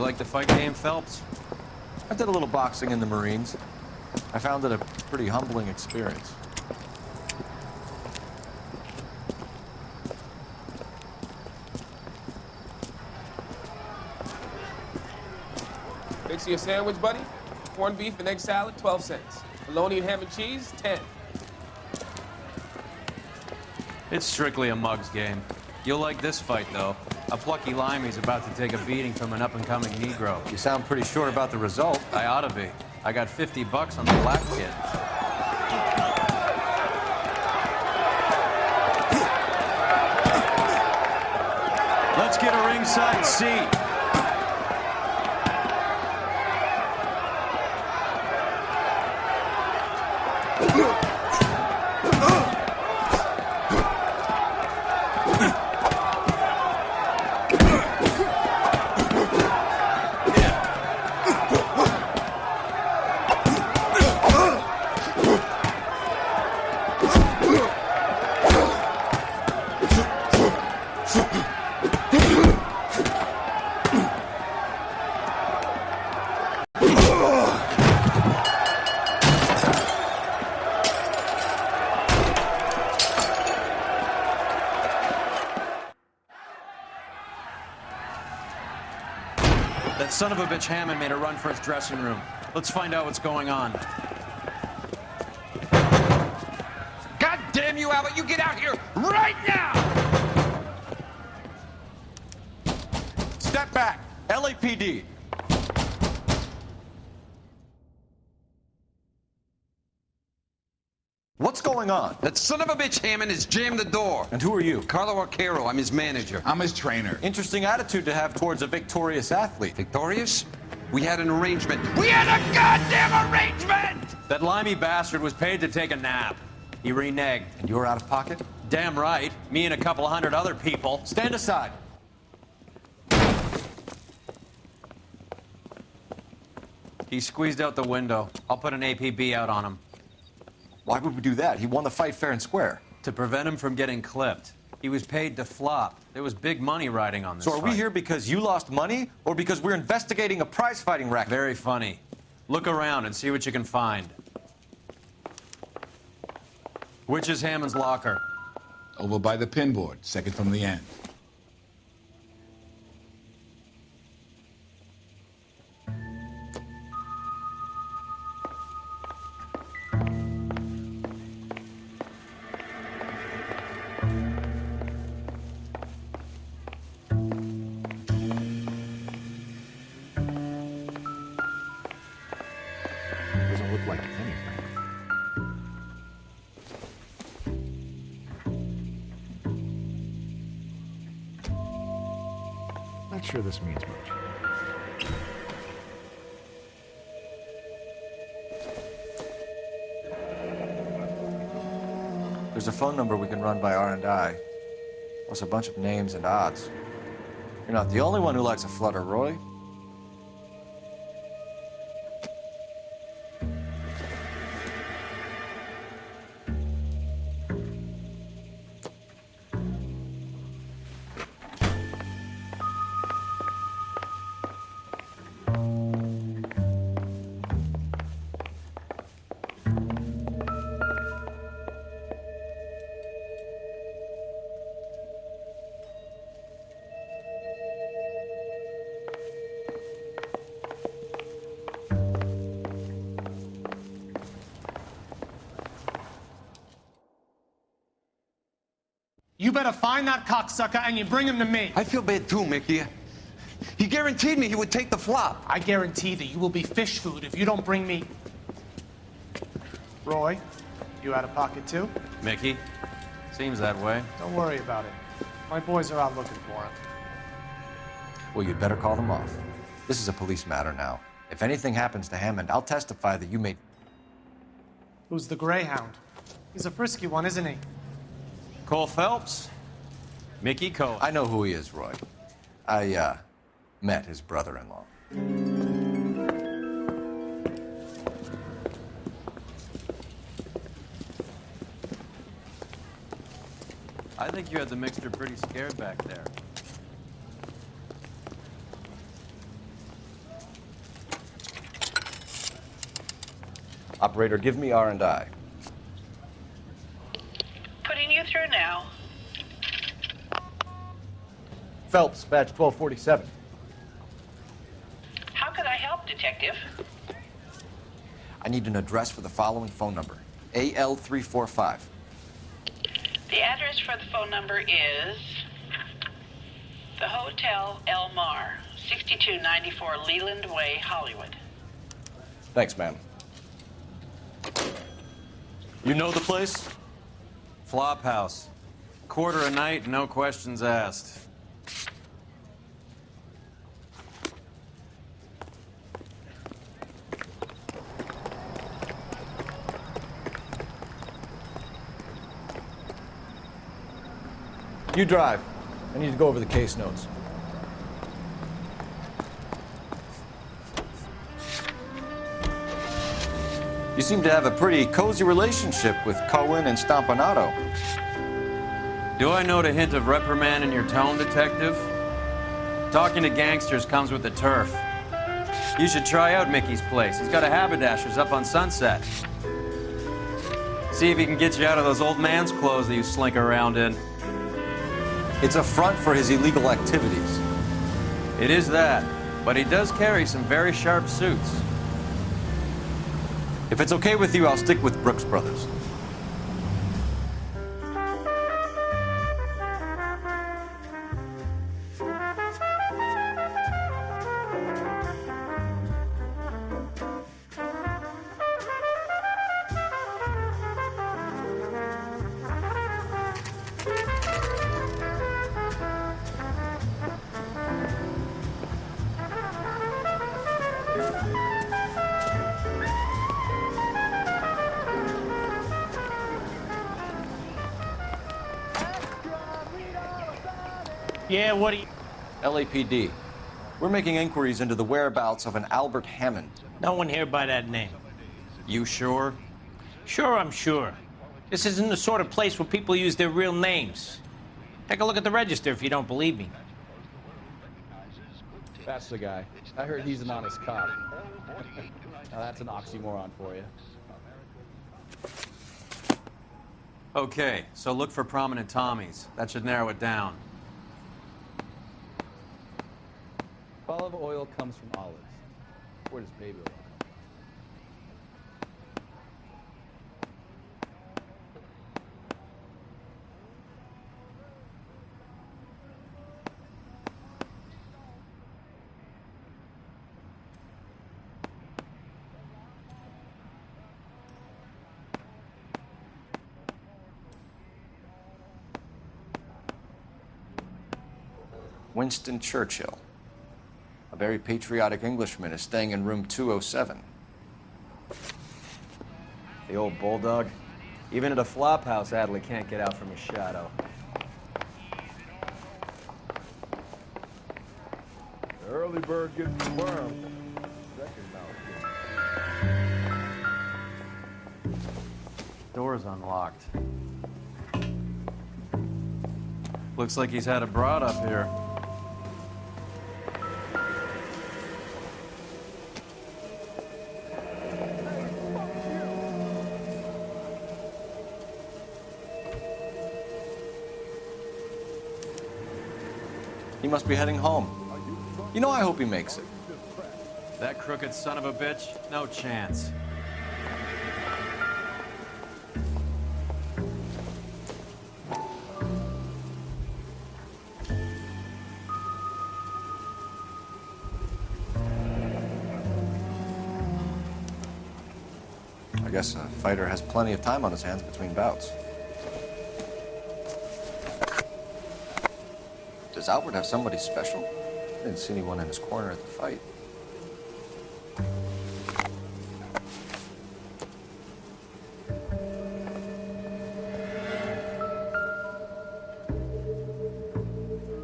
You like the fight game, Phelps? I did a little boxing in the Marines. I found it a pretty humbling experience. Fix you a sandwich, buddy? Corned beef and egg salad, 12 cents. Bologna and ham and cheese, 10. It's strictly a mug's game. You'll like this fight, though. A plucky limey's about to take a beating from an up-and-coming Negro. You sound pretty sure about the result. I ought to be. I got 50 bucks on the black kid. Let's get a ringside seat. That son of a bitch Hammond made a run for his dressing room. Let's find out what's going on. God damn you, Albert! You get out here right now! Step back. LAPD. What's going on? That son of a bitch Hammond has jammed the door. And who are you? Carlo Arcaro, I'm his manager. I'm his trainer. Interesting attitude to have towards a victorious athlete. Victorious? We had an arrangement. We had a goddamn arrangement! That limey bastard was paid to take a nap. He reneged. And you're out of pocket? Damn right. Me and a couple hundred other people. Stand aside. He squeezed out the window. I'll put an APB out on him. Why would we do that? He won the fight fair and square. To prevent him from getting clipped. He was paid to flop. There was big money riding on this So are we fight. here because you lost money or because we're investigating a prize-fighting racket? Very funny. Look around and see what you can find. Which is Hammond's locker? Over by the pinboard, second from the end. Doesn't look like anything. Not sure this means much. There's a phone number we can run by R&I, plus a bunch of names and odds. You're not the only one who likes a flutter, Roy. You better find that cocksucker and you bring him to me. I feel bad too, Mickey. He guaranteed me he would take the flop. I guarantee that you will be fish food if you don't bring me... Roy, you out of pocket too? Mickey? Seems that way. Don't worry about it. My boys are out looking for him. Well, you'd better call them off. This is a police matter now. If anything happens to Hammond, I'll testify that you made... Who's the Greyhound? He's a frisky one, isn't he? Cole Phelps? Mickey Cole. I know who he is, Roy. I, met his brother-in-law. I think you had the mixture pretty scared back there. Operator, give me R&I. Putting you through now. Phelps, badge 1247. How could I help, Detective? I need an address for the following phone number. AL345. The address for the phone number is the Hotel L.A.noire, 6294 Leland Way, Hollywood. Thanks, ma'am. You know the place? Flop house. Quarter a night, no questions asked. You drive. I need to go over the case notes. You seem to have a pretty cozy relationship with Cohen and Stompanato. Do I note a hint of reprimand in your tone, Detective? Talking to gangsters comes with the turf. You should try out Mickey's place. He's got a haberdasher's up on Sunset. See if he can get you out of those old man's clothes that you slink around in. It's a front for his illegal activities. It is that, but he does carry some very sharp suits. If it's okay with you, I'll stick with Brooks Brothers. Yeah, what do you... LAPD. We're making inquiries into the whereabouts of an Albert Hammond. No one here by that name. You sure? Sure, I'm sure. This isn't the sort of place where people use their real names. Take a look at the register if you don't believe me. That's the guy. I heard he's an honest cop. Now that's an oxymoron for you. Okay, so look for prominent Tommies. That should narrow it down. Olive oil comes from olives. Where does baby oil come Winston Churchill. A very patriotic Englishman is staying in room 207. The old bulldog. Even at a flop house, Adley can't get out from his shadow. The early bird gets the worm. Door's unlocked. Looks like he's had a broad up here. He must be heading home. You know, I hope he makes it. That crooked son of a bitch? No chance. I guess a fighter has plenty of time on his hands between bouts. Does Albert have somebody special? I didn't see anyone in his corner at the fight.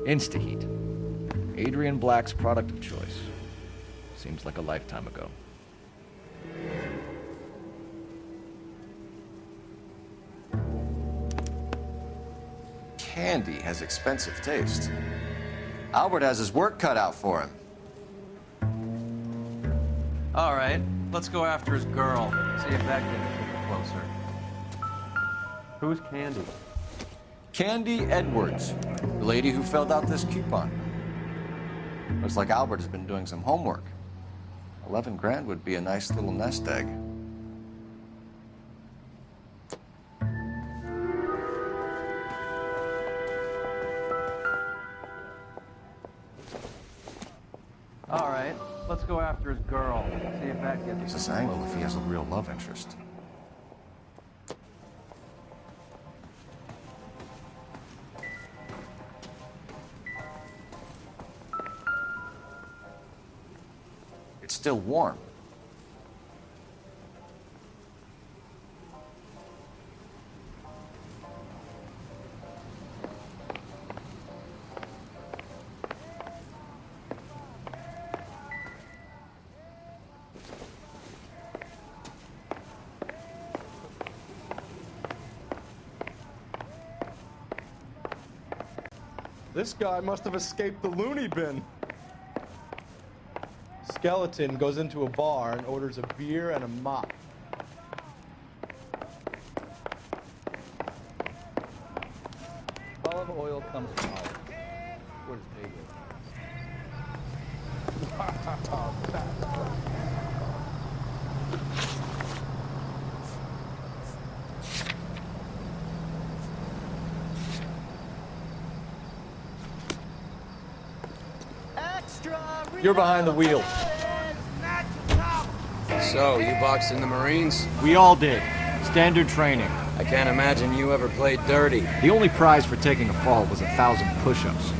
Instaheat. Adrian Black's product of choice. Seems like a lifetime ago. Candy has expensive taste. Albert has his work cut out for him. All right, let's go after his girl. See if that gets us any closer. Who's Candy? Candy Edwards, the lady who filled out this coupon. Looks like Albert has been doing some homework. 11 grand would be a nice little nest egg. All right, let's go after his girl. See if that gets us This any angle closer. if he has a real love interest. It's still warm. This guy must have escaped the loony bin. Skeleton goes into a bar and orders a beer and a mop. Olive oil comes from olives. Where's David? You're behind the wheel. So, you boxed in the Marines? We all did. Standard training. I can't imagine you ever played dirty. The only prize for taking a fall was 1,000 push-ups.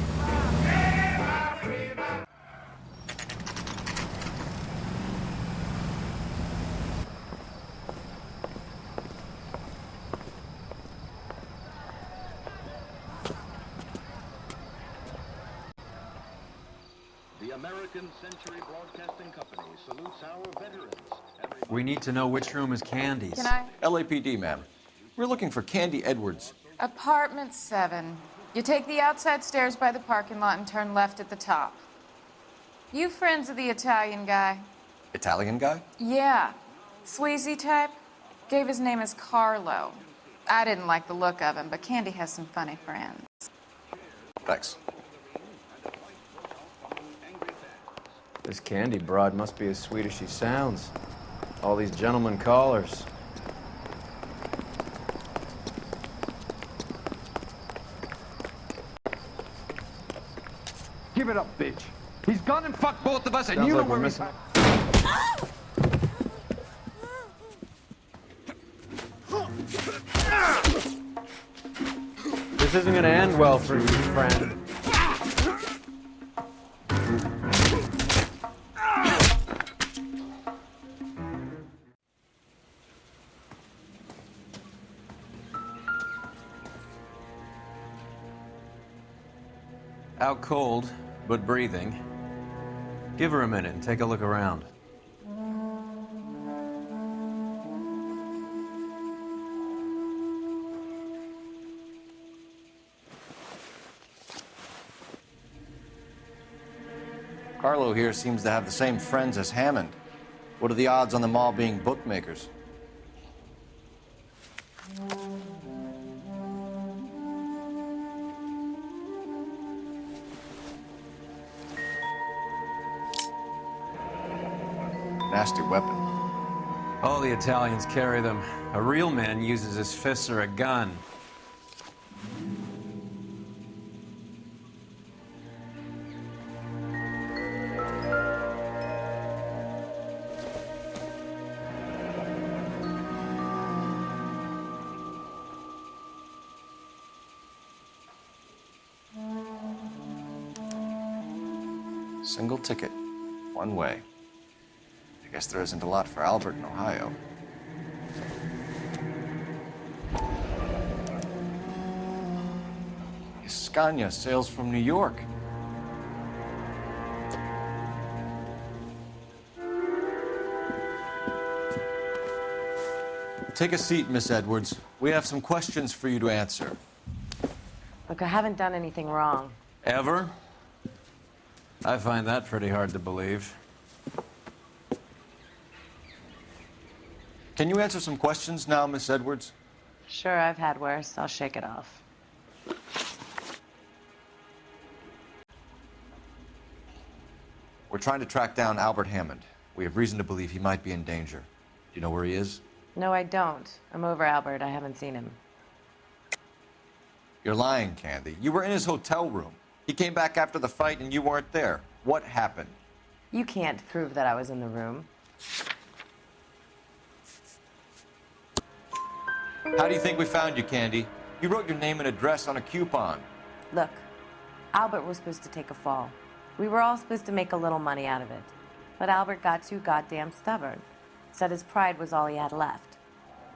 The American Century Broadcasting Company salutes our veterans. We need to know which room is Candy's. Can I? LAPD, ma'am. We're looking for Candy Edwards. Apartment 7. You take the outside stairs by the parking lot and turn left at the top. You friends of the Italian guy? Italian guy? Yeah. Sleazy type? Gave his name as Carlo. I didn't like the look of him, but Candy has some funny friends. Thanks. This Candy broad must be as sweet as she sounds. All these gentlemen callers. Give it up, bitch. He's gone and fucked both of us, and Sounds you like know we're where missing. This isn't gonna end well for you, friend. Out cold, but breathing. Give her a minute and take a look around. Carlo here seems to have the same friends as Hammond. What are the odds on them all being bookmakers? Nasty weapon. All the Italians carry them. A real man uses his fists or a gun. Single ticket, one way. I guess there isn't a lot for Albert in Ohio. Scania sails from New York. Take a seat, Miss Edwards. We have some questions for you to answer. Look, I haven't done anything wrong. Ever? I find that pretty hard to believe. Can you answer some questions now, Miss Edwards? Sure, I've had worse. I'll shake it off. We're trying to track down Albert Hammond. We have reason to believe he might be in danger. Do you know where he is? No, I don't. I'm over Albert. I haven't seen him. You're lying, Candy. You were in his hotel room. He came back after the fight and you weren't there. What happened? You can't prove that I was in the room. How do you think we found you, Candy? You wrote your name and address on a coupon. Look, Albert was supposed to take a fall. We were all supposed to make a little money out of it. But Albert got too goddamn stubborn. Said his pride was all he had left.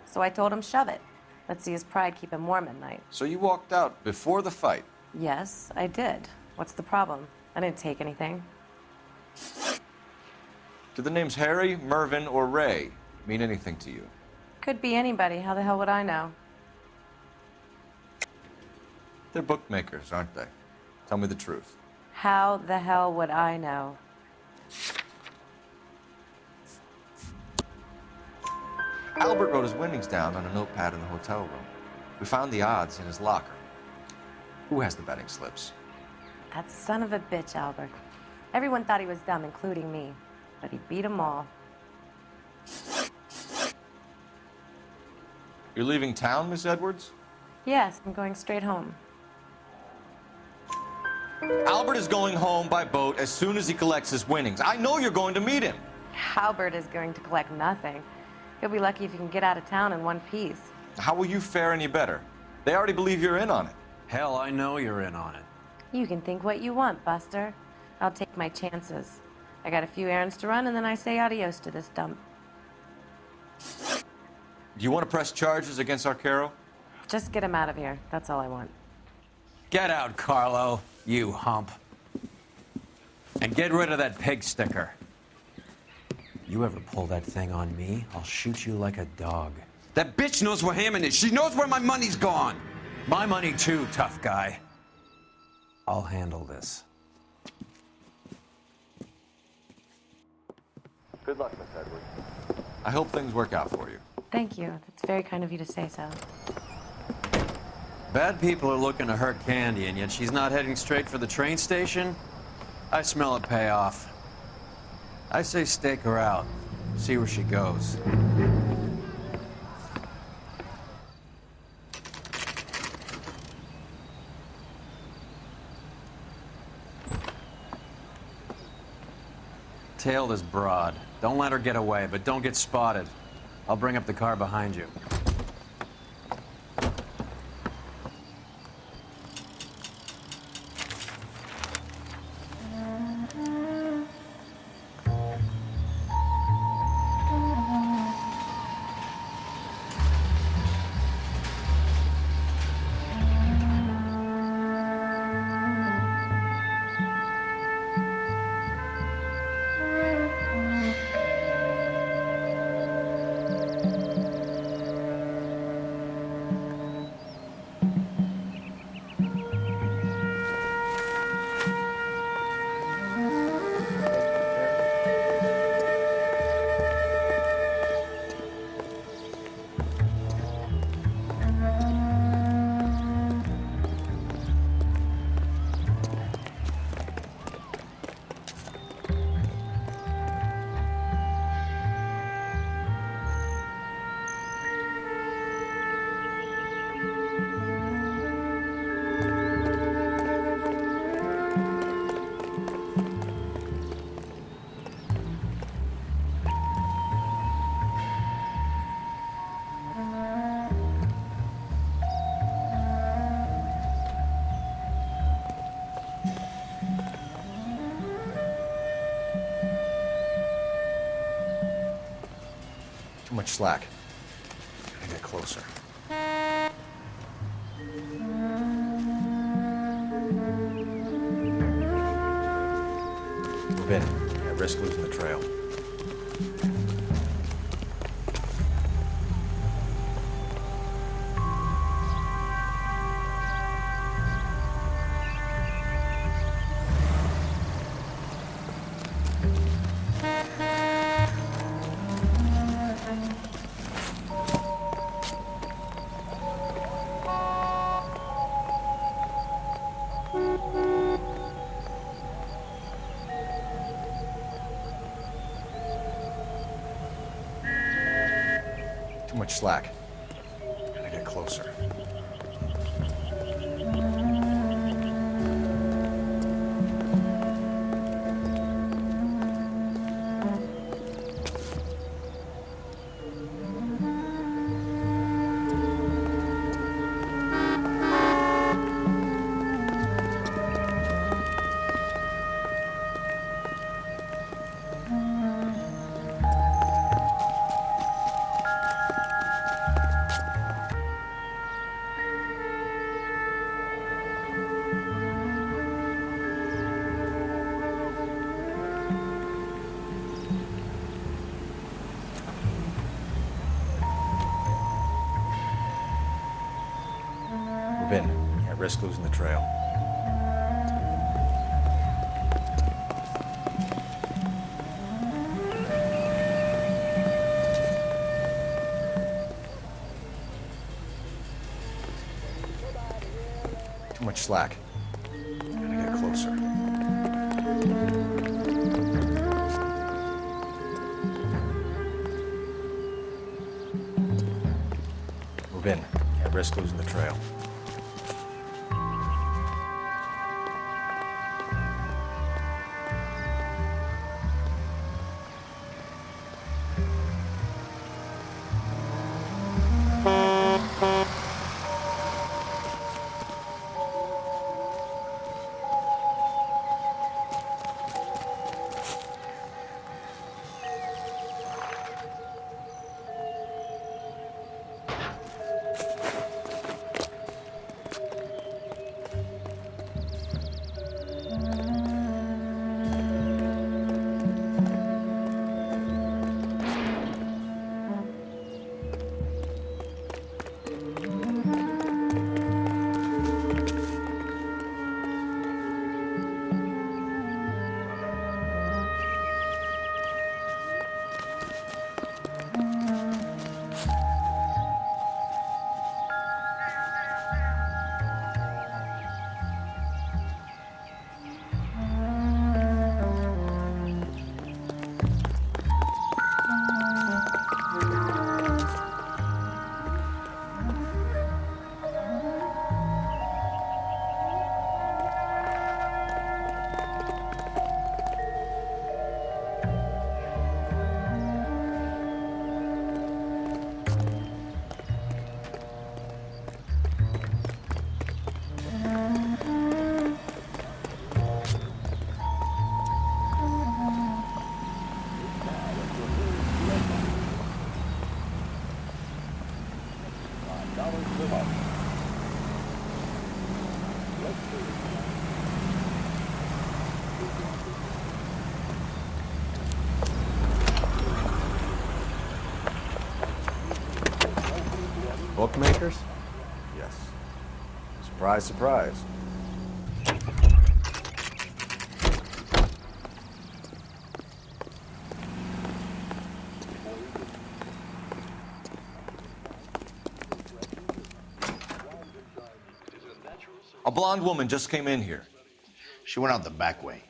So I told him, shove it. Let's see his pride keep him warm at night. So you walked out before the fight? Yes, I did. What's the problem? I didn't take anything. Do the names Harry, Mervyn, or Ray mean anything to you? Could be anybody. How the hell would I know? They're bookmakers, aren't they? Tell me the truth. How the hell would I know? Albert wrote his winnings down on a notepad in the hotel room. We found the odds in his locker. Who has the betting slips? That son of a bitch, Albert. Everyone thought he was dumb, including me. But he beat them all. You're leaving town, Miss Edwards? Yes, I'm going straight home. Albert is going home by boat as soon as he collects his winnings. I know you're going to meet him. Albert is going to collect nothing. He'll be lucky if he can get out of town in one piece. How will you fare any better? They already believe you're in on it. Hell, I know you're in on it. You can think what you want, Buster. I'll take my chances. I got a few errands to run, and then I say adios to this dump. Do you want to press charges against Arcaro? Just get him out of here. That's all I want. Get out, Carlo, you hump. And get rid of that pig sticker. You ever pull that thing on me, I'll shoot you like a dog. That bitch knows where Hammond is. She knows where my money's gone. My money too, tough guy. I'll handle this. Good luck, Miss Edwards. I hope things work out for you. Thank you. That's very kind of you to say so. Bad people are looking to hurt Candy, and yet she's not heading straight for the train station? I smell a payoff. I say stake her out. See where she goes. Tail this broad. Don't let her get away, but don't get spotted. I'll bring up the car behind you. Too much slack. Gotta get closer. Move in. Yeah, risk losing the trail. much slack. Gotta get closer. Move in. Can't risk losing the trail. Too much slack. Gotta get closer. Move in. Can't risk losing the trail. Bookmakers? Yes. Surprise, surprise. A blonde woman just came in here. She went out the back way.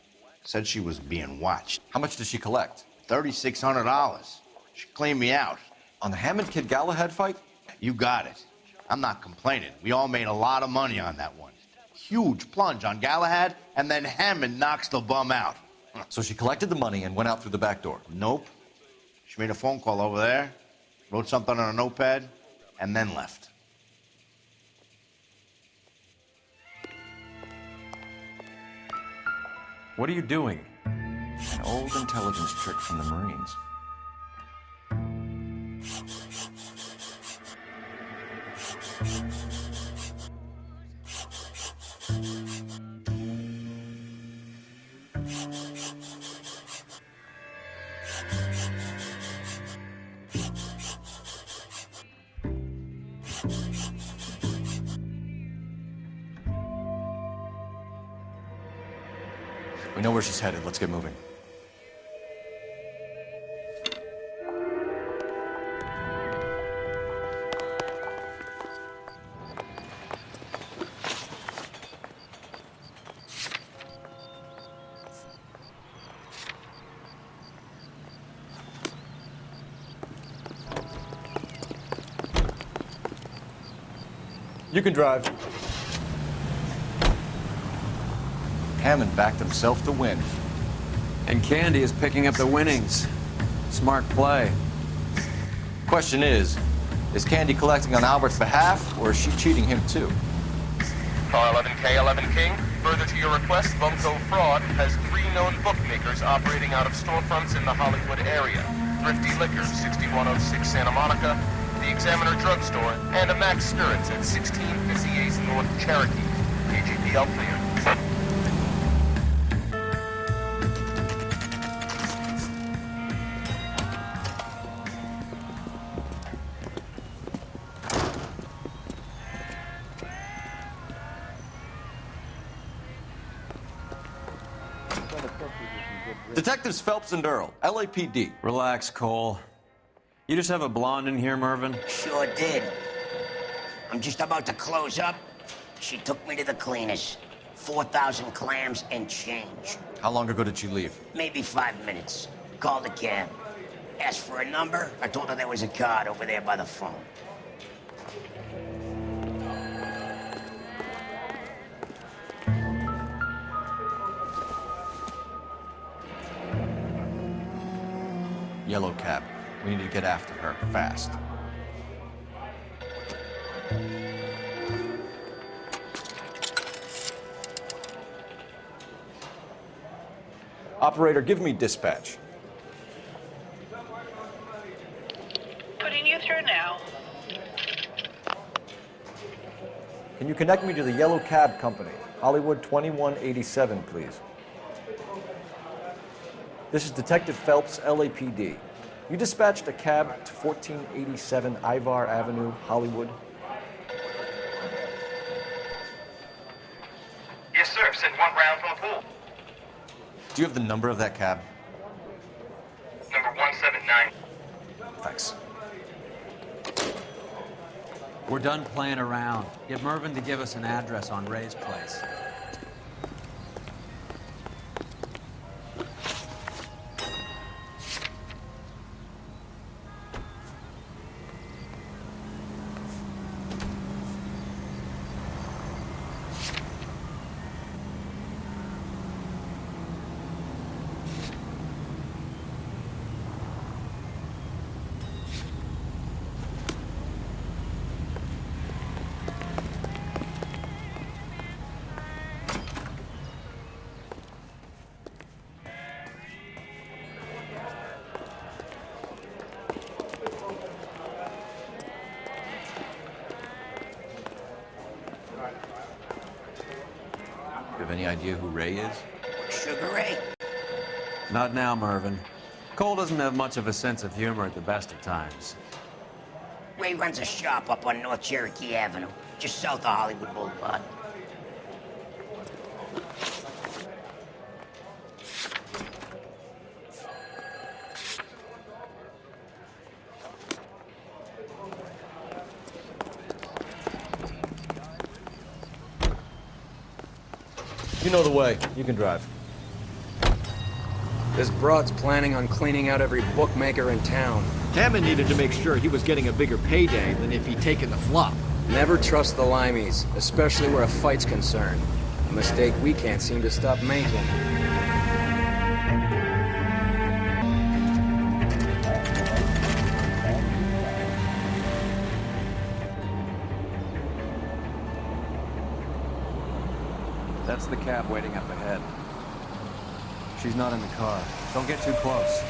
Said she was being watched. How much did she collect? $3,600. She cleaned me out. On the Hammond Kid Galahad fight? You got it. I'm not complaining. We all made a lot of money on that one. Huge plunge on Galahad, and then Hammond knocks the bum out. So she collected the money and went out through the back door? Nope. She made a phone call over there, wrote something on a notepad, and then left. What are you doing? An old intelligence trick from the Marines. We know where she's headed. Let's get moving. You can drive. Hammond backed himself to win. And Candy is picking up the winnings. Smart play. Question is Candy collecting on Albert's behalf, or is she cheating him too? Car 11K, 11 King. Further to your request, Bunko Fraud has 3 known bookmakers operating out of storefronts in the Hollywood area. Thrifty Liquor, 6106 Santa Monica, the Examiner Drugstore, and a Max Spirits at 1658 North Cherokee. AGPL clear. Detectives Phelps and Earl, LAPD. Relax, Cole. You just have a blonde in here, Mervyn? Sure did. I'm just about to close up. She took me to the cleaners. 4,000 clams and change. How long ago did she leave? Maybe 5 minutes. Called a cab. Asked for a number. I told her there was a card over there by the phone. Yellow cab. We need to get after her, fast. Operator, give me dispatch. Putting you through now. Can you connect me to the Yellow Cab Company, Hollywood 2187, please? This is Detective Phelps, LAPD. You dispatched a cab to 1487 Ivar Avenue, Hollywood. Yes, sir. Send 1 round from the pool. Do you have the number of that cab? Number 179. Thanks. We're done playing around. Get Mervyn to give us an address on Ray's place. You have any idea who Ray is? Sugar Ray? Not now, Mervyn. Cole doesn't have much of a sense of humor at the best of times. Ray runs a shop up on North Cherokee Avenue, just south of Hollywood Boulevard. You know the way. You can drive. This broad's planning on cleaning out every bookmaker in town. Hammond needed to make sure he was getting a bigger payday than if he'd taken the flop. Never trust the limeys, especially where a fight's concerned. A mistake we can't seem to stop making. That's the cab waiting up ahead. She's not in the car. Don't get too close.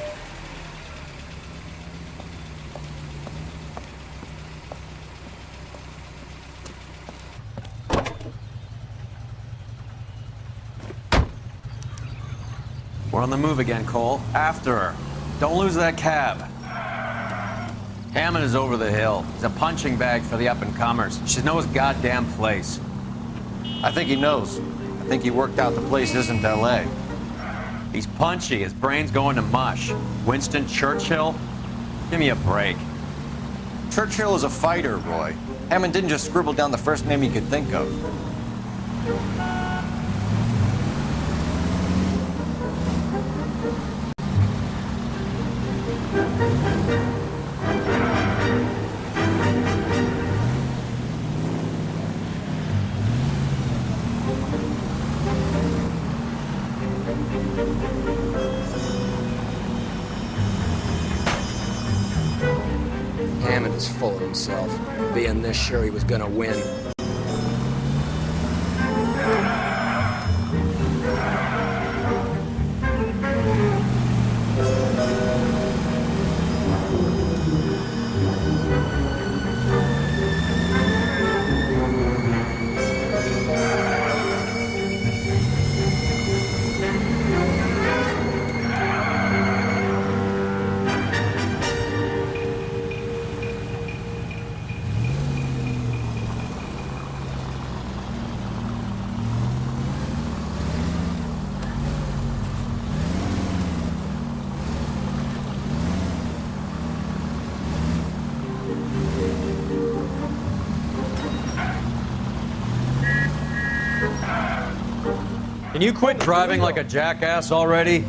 We're on the move again, Cole. After her. Don't lose that cab. Hammond is over the hill. He's a punching bag for the up-and-comers. She knows his goddamn place. I think he knows. I think he worked out the place isn't L.A. He's punchy. His brain's going to mush. Winston Churchill? Give me a break. Churchill is a fighter, Roy. Hammond didn't just scribble down the first name he could think of. Hammond is full of himself, being this sure he was gonna win. Can you quit driving like a jackass already?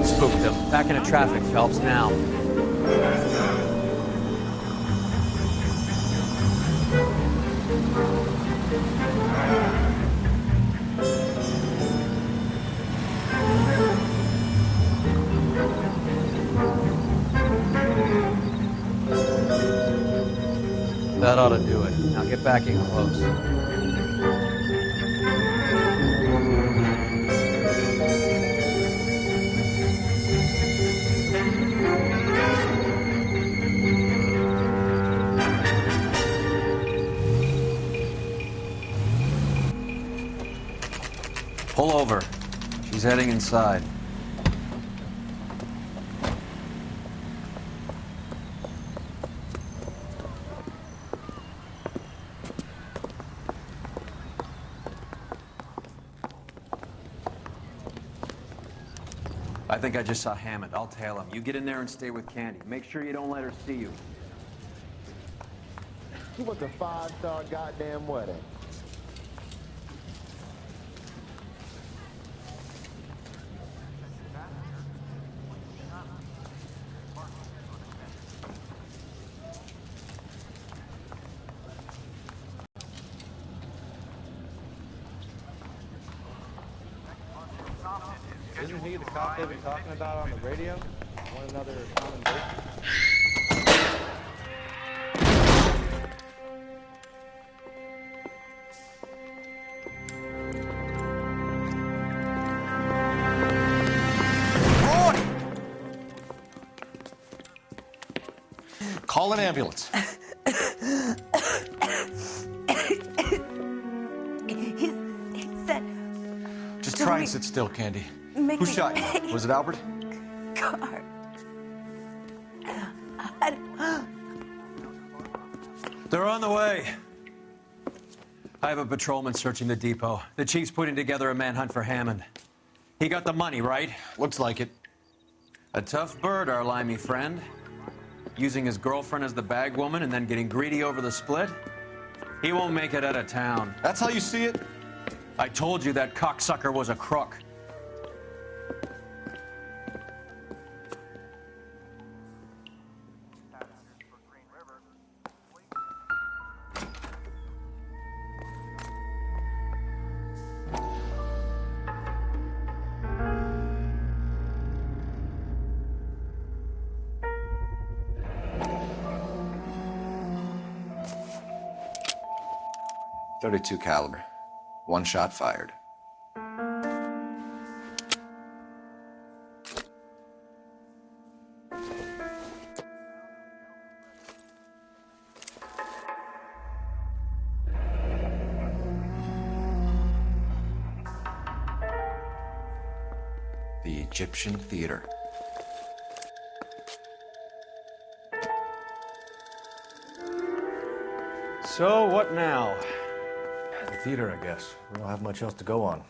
Spooked him. Back into traffic, Phelps, now. That ought to do it. Now get back in close. Pull over. She's heading inside. I think I just saw Hammond. I'll tail him. You get in there and stay with Candy. Make sure you don't let her see you. He wants a 5-star goddamn wedding. Isn't he the cop they've been talking about on the radio? One another common basis? Call an ambulance. He said... Just try and sit still, Candy. Make Who me- shot you? Was it Albert? Car. They're on the way. I have a patrolman searching the depot. The chief's putting together a manhunt for Hammond. He got the money, right? Looks like it. A tough bird, our limey friend. Using his girlfriend as the bag woman and then getting greedy over the split. He won't make it out of town. That's how you see it? I told you that cocksucker was a crook. .32 caliber. One shot fired. The Egyptian Theater. So, what now? The theater, I guess. We don't have much else to go on.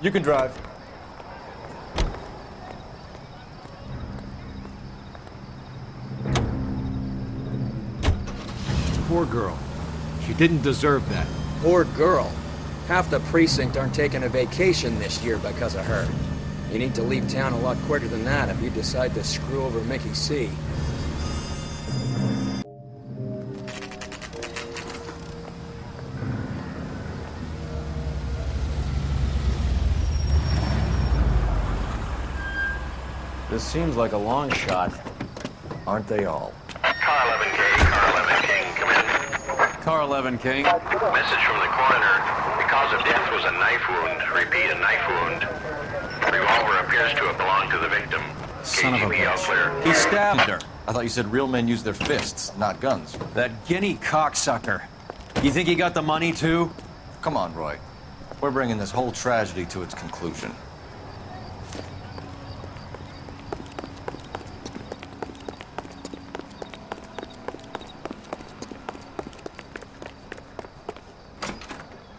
You can drive. Poor girl. She didn't deserve that. Poor girl. Half the precinct aren't taking a vacation this year because of her. You need to leave town a lot quicker than that if you decide to screw over Mickey C. This seems like a long shot. Aren't they all? Car 11K, Car 11 King, come in. Car 11 King. Message from the coroner. The cause of death was a knife wound. Repeat, a knife wound. Revolver appears to have belonged to the victim. Son of a KGB all clear. bitch. He stabbed her. I thought you said real men use their fists, not guns. That guinea cocksucker. You think he got the money, too? Come on, Roy. We're bringing this whole tragedy to its conclusion.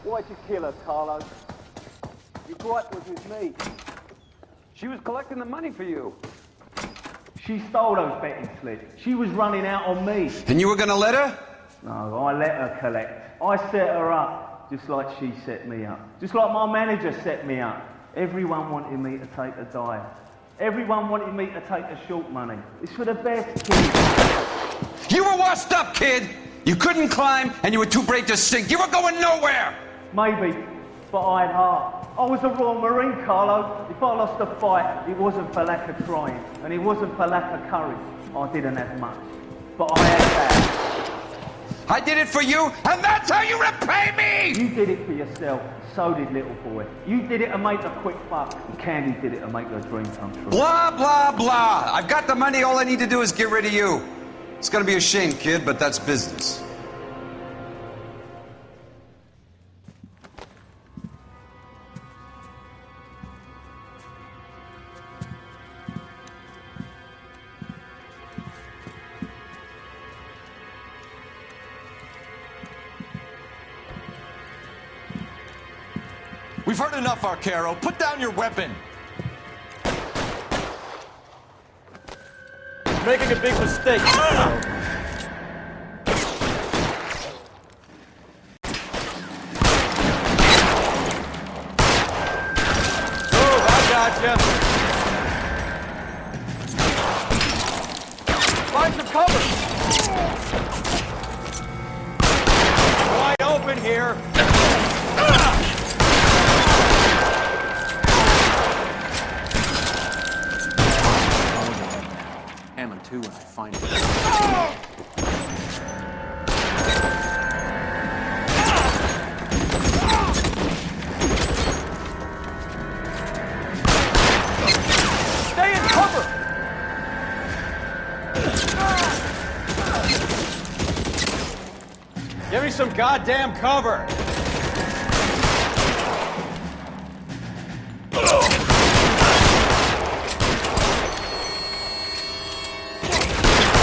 Why'd you kill her, Carlos? Your gripe was with me. She was collecting the money for you. She stole those betting slips. She was running out on me. And you were gonna let her? No, I let her collect. I set her up, just like she set me up. Just like my manager set me up. Everyone wanted me to take a dive. Everyone wanted me to take the short money. It's for the best, kid. You were washed up, kid! You couldn't climb, and you were too brave to sink. You were going nowhere! Maybe, but I had heart. I was a Royal Marine, Carlo. If I lost a fight, it wasn't for lack of trying, and it wasn't for lack of courage. I didn't have much, but I had that. I did it for you, and that's how you repay me! You did it for yourself, so did little boy. You did it to make a quick buck, and Candy did it to make her dream come true. Blah, blah, blah. I've got the money. All I need to do is get rid of you. It's gonna be a shame, kid, but that's business. We've heard enough, Arcaro. Put down your weapon. You're making a big mistake. Gotcha. Find some cover. Wide open here. Hammond, too, when I find it. Give me some goddamn cover!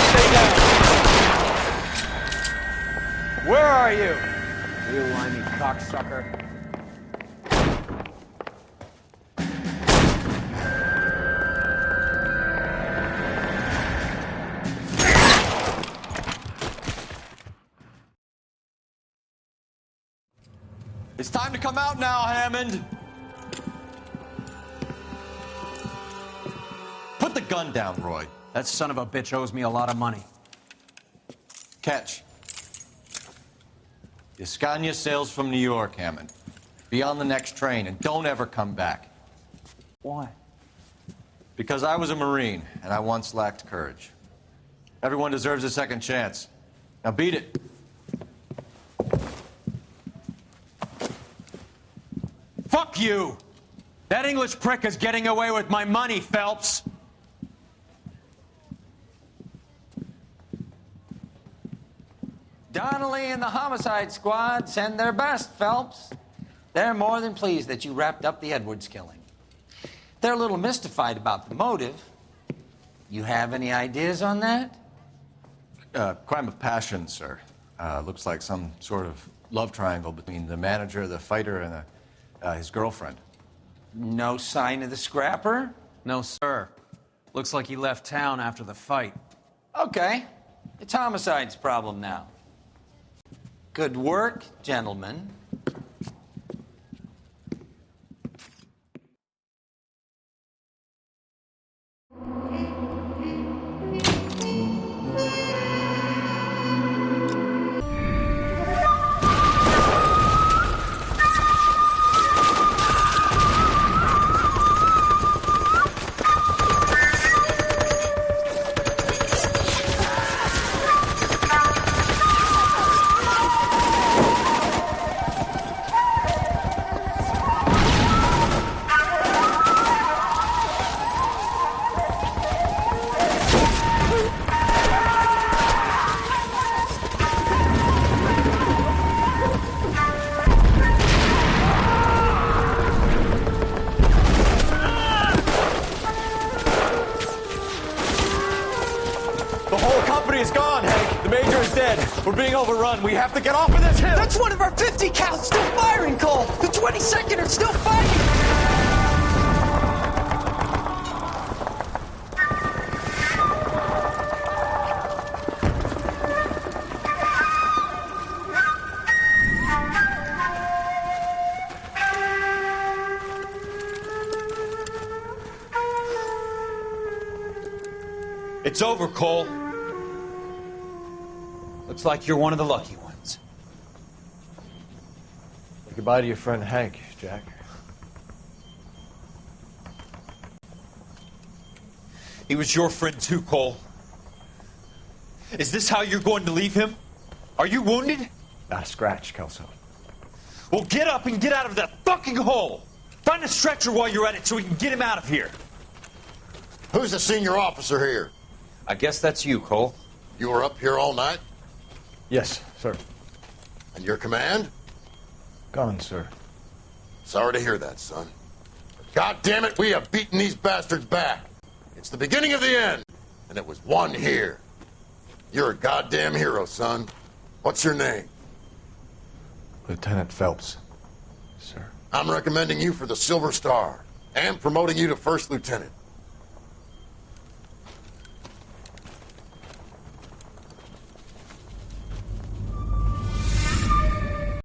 Stay down! Where are you? You limey cocksucker. It's time to come out now, Hammond. Put the gun down, Roy. That son of a bitch owes me a lot of money. Catch. Escania sails from New York, Hammond. Be on the next train and don't ever come back. Why? Because I was a Marine and I once lacked courage. Everyone deserves a second chance. Now beat it. Fuck you! That English prick is getting away with my money, Phelps! Donnelly and the homicide squad send their best, Phelps. They're more than pleased that you wrapped up the Edwards killing. They're a little mystified about the motive. You have any ideas on that? Crime of passion, sir. Looks like some sort of love triangle between the manager, the fighter, and his girlfriend. No sign of the scrapper? No, sir. Looks like he left town after the fight. Okay. It's homicide's problem now. Good work, gentlemen. Is gone, Hank. The Major is dead. We're being overrun. We have to get off of this hill. That's one of our 50 cals still firing, Cole. The 22nd are still fighting. It's over, Cole. Looks like you're one of the lucky ones. Say goodbye to your friend Hank, Jack. He was your friend too, Cole. Is this how you're going to leave him? Are you wounded? Not a scratch, Kelso. Well, get up and get out of that fucking hole! Find a stretcher while you're at it so we can get him out of here. Who's the senior officer here? I guess that's you, Cole. You were up here all night? Yes, sir. And your command? Gone, sir. Sorry to hear that, son. But God damn it, we have beaten these bastards back. It's the beginning of the end, and it was one here. You're a goddamn hero, son. What's your name? Lieutenant Phelps, sir. I'm recommending you for the Silver Star and promoting you to first lieutenant.